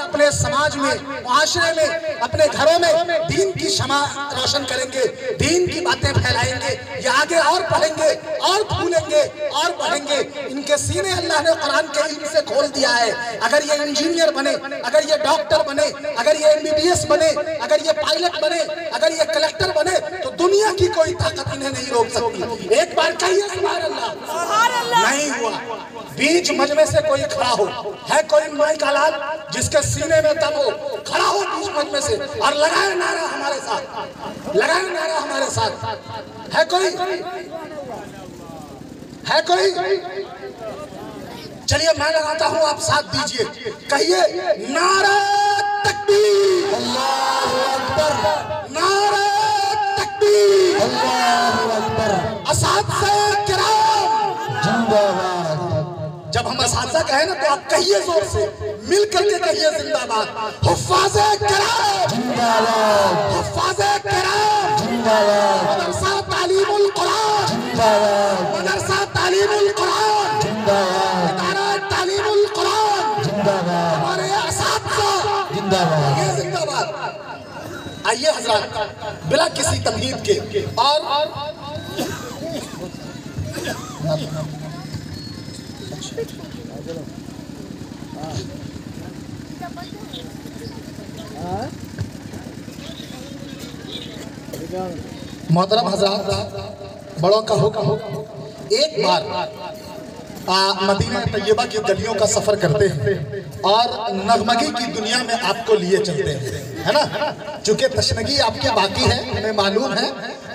अपने समाज में, मुआशरे में, अपने घरों में दीन की शमा रोशन करेंगे, दीन की बातें फैलाएंगे, ये आगे और पढ़ेंगे और फूलेंगे और बढ़ेंगे। इनके सीने अल्लाह ने कुरान के इल्म से खोल दिया है। अगर ये इंजीनियर बने, अगर ये डॉक्टर बने, अगर ये MBBS बने, अगर ये पायलट बने, अगर ये कलेक्टर बने, तो दुनिया की कोई ताकत इन्हें नहीं रोक सकती। एक बार कहिए सुभान अल्लाह। नहीं हुआ। बीच मजमे से कोई खड़ा हो, है कोई माई का लाल जिसके सीने में दम हो, खड़ा हो बीच मजमे से और लगाए नारा हमारे साथ, लगाए नारा हमारे साथ। है कोई? है कोई? चलिए मैं लगाता हूं, आप साथ दीजिए। कहिए नारा तकबीर, अल्लाहु अकबर, नारा तकबीर, अल्लाहु अकबर, असातिज़ा किराम जिंदाबाद। जब हम असातिज़ा कहें ना तो आप कहिए जोर से, मिल करके कहिए जिंदाबाद। हुफ़्फ़ाज़े किराम जिंदाबाद, हुफ़्फ़ाज़े किराम जिंदाबाद, मदरसा तालीमुल कुरान जिंदाबाद, मदरसा तालीमुल कुरान जिंदाबाद, इदारा तालीमुल कुरान जिंदाबाद, हमारे असातिज़ा जिंदाबाद, ये जिंदाबाद। आइए हज़रात, बिला किसी तमहीद के और मोहतरम हज़रात, बड़ों का हुक्म, एक बार मदीना तैयबा की गलियों का सफर करते हैं और नगमगी की दुनिया में आपको लिए चलते हैं, है ना। चूंकि तशनगी आपके बाकी है, हमें मालूम है।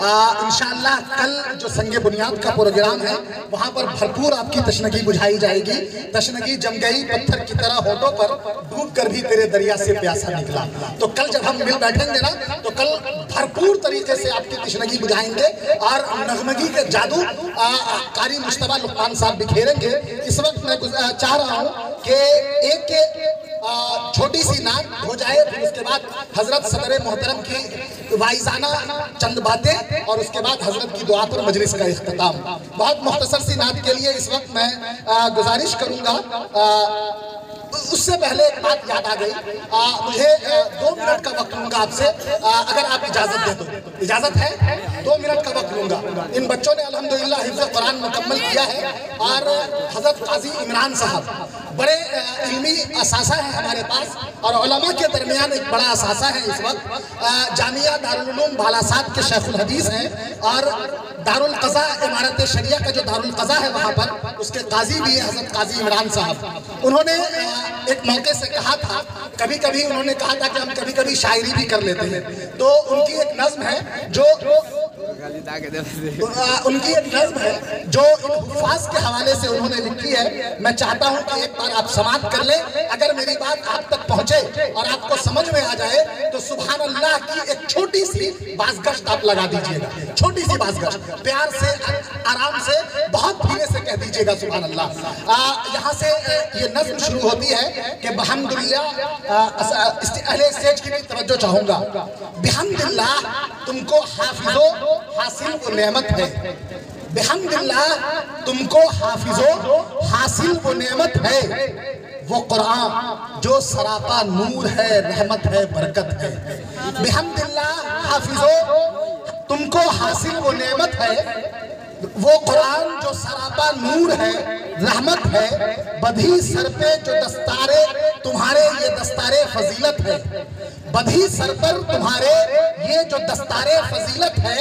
इंशाअल्लाह कल जो संगे बुनियाद का प्रोग्राम है वहाँ पर भरपूर आपकी तशनगी बुझाई जाएगी। तशनगी जम गई पत्थर की तरह होठों पर, डूब कर भी तेरे दरिया से प्यासा निकला। तो कल जब हम मिल बैठेंगे ना तो कल भरपूर तरीके से आपकी तशनगी बुझाएंगे और नगमगी के जादू कारी मुश्तबा लुक़मान साहब बिखेरेंगे। इस वक्त मैं चाह रहा हूँ कि एक छोटी सी नात हो जाए, फिर उसके बाद हजरत सदर मोहतरम की वाइजाना चंद बातें और उसके बाद हजरत की दुआ पर मजलिस का इख्तिताम। बहुत मुख्तसर सी नात के लिए इस वक्त मैं गुजारिश करूंगा। उससे पहले एक बात याद आ गई, मुझे 2 मिनट का वक्त लूंगा आपसे, अगर आप इजाजत दे तो। इजाजत है? 2 मिनट का वक्त लूंगा। इन बच्चों ने अल्हम्दुलिल्लाह हिफ्ज़ कुरान मुकम्मल किया है और हजरत काजी इमरान साहब बड़े इल्मी असासा है हमारे पास और उलमा के दरमियान एक बड़ा असासा है इस वक्त। जामिया दारुल उलूम बालासात के शेखुल हदीस हैं और दारुल क़ज़ा इमारत शरिया का जो दारुल क़ज़ा है वहाँ पर उसके काजी भी है हजरत काजी इमरान साहब। उन्होंने एक मौके से कहा था, कभी कभी उन्होंने कहा था कि हम कभी कभी शायरी भी कर लेते हैं। तो उनकी एक नज़्म है जो उनकी एक नज़्म है जो इन हुफ़्फ़ाज़ के हवाले से उन्होंने लिखी है। मैं चाहता हूं कि एक बार आप समाअत कर लें। अगर मेरी बात आप तक पहुंचे और आपको समझ में आ जाए तो सुभान अल्लाह की एक छोटी सी बाज़गश्त आप लगा दीजिएगा। छोटी सी बाज़गश्त, प्यार से, आराम से, बहुत धीरे से कह दीजिएगा सुभान अल्लाह। यहाँ से ये नज़्म शुरू होती है कि बिहम्दिल्लाह, अहले स्टेज की भी तवज्जो चाहूँगा। बिहम्दिल्लाह तुमको हाफिज़ो हासिल वो नेमत है, बिहम्दिल्लाह तुमको हाफिज़ो हासिल वो नेमत है, वो कुरान जो सरापा नूर है, रहमत है, बरकत है। बिहम्दिल्लाह हाफिज़ो तुमको हासिल वो नेमत है, वो कुरान जो सरापा नूर है, रहमत है, बधी सर पे जो दस्तारे तुम्हारे ये दस्तारे फजीलत है, बधी सर पर तुम्हारे ये जो दस्तारे फजीलत है,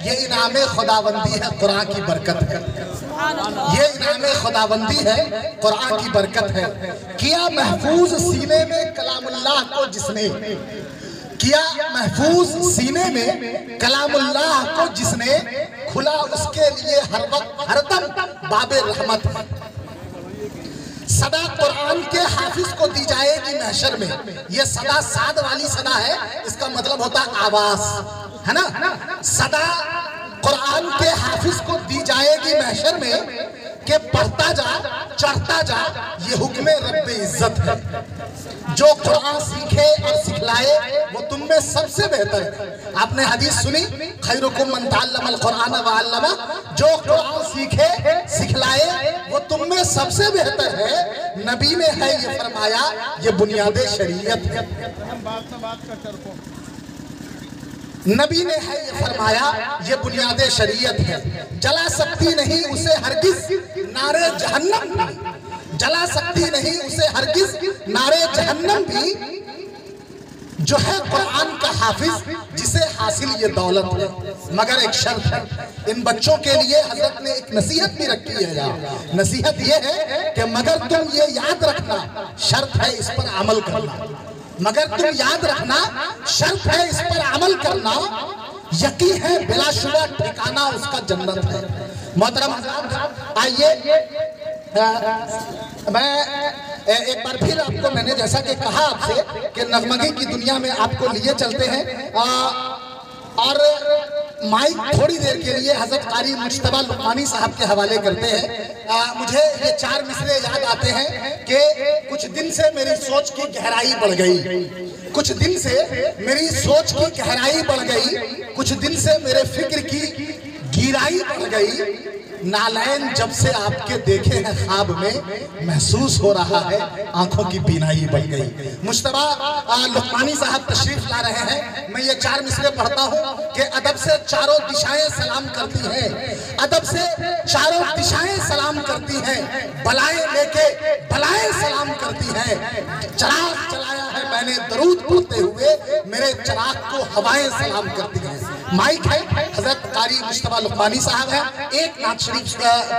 ये इनामे खुदाबंदी है, कुरान की बरकत है। ये इनामे खुदाबंदी है, कुरान की बरकत है। किया महफूज सीने में कलामुल्लाह को जिसने, किया महफूज सीने में कलामुल्लाह को जिसने, खुला उसके लिए हर वक्त हरदम बाबे रहमत। सदा कुरान के हाफिज को दी जाएगी महशर में। ये सदा साद वाली सदा है, इसका मतलब होता आवाज, है ना। सदा कुरान के हाफिज को दी जाएगी महशर में, कि पढ़ता जा चढ़ता जा, ये हुक्म रब्बे इज्जत है। जो कुरान सीखे और सिखलाए वो तुम में सबसे बेहतर है। आपने हदीस सुनी, खैरुकुम मन तअल्लमल कुरान व अल्लमा, जो कुरान सीखे सिखलाए वो तुम में सबसे बेहतर है। नबी ने है ये फरमाया, ये बुनियादे शरीयत है। नबी ने है ये फरमाया, ये बुनियादे शरीयत है। जला सकती नहीं उसे हरगिज नारे जहन्नम भी, जला सकती नहीं उसे हरगिज नारे जहन्नम भी, जो है कुरान का हाफिज जिसे हासिल ये दौलत है। मगर एक शर्त है, इन बच्चों के लिए हजरत ने एक नसीहत भी रखी है यार। नसीहत ये है कि मगर तुम ये याद रखना, शर्त है इस पर अमल करना, मगर तुम याद रखना शर्त है इस पर अमल करना, यकीन है बिलाशुबा ठिकाना उसका जन्नत है। मोहतरम आइए, मैं एक बार फिर आपको, मैंने जैसा कि कहा आपसे कि नगमगी की दुनिया में आपको लिए चलते हैं, और माइक थोड़ी देर के लिए हजरत कारी मुश्तबा लुकमानी साहब के हवाले करते हैं। मुझे ये 4 मिसरे याद आते हैं कि कुछ दिन से मेरी सोच की गहराई बढ़ गई, कुछ दिन से मेरी सोच की गहराई बढ़ गई, कुछ दिन से मेरे फिक्र की गहराई बढ़ गई। नालैन जब से आपके देखे हैं ख्वाब में, महसूस हो रहा है आंखों की बीनाई बढ़ गई। मुश्तबा लुकमानी साहब तशरीफ ला रहे हैं। मैं ये 4 मिसरे पढ़ता हूँ कि अदब से चारों दिशाएं सलाम करती हैं, अदब से चारों दिशाएं सलाम करती हैं, बलाएं लेके बलाएं सलाम करती हैं। चिराग जलाया है मैंने दरूद पढ़ते हुए, मेरे चिराग को हवाएं सलाम करती हैं। माइक है, हजरत कारी मुश्तबा लुकमानी साहब है, एक नात शरीफ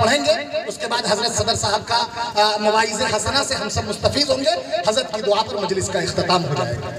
पढ़ेंगे, उसके बाद हजरत सदर साहब का मवाइज़ हसना से हम सब मुस्तफीज होंगे। हजरत की दुआ पर मजलिस का इख्तिताम हो जाएगा।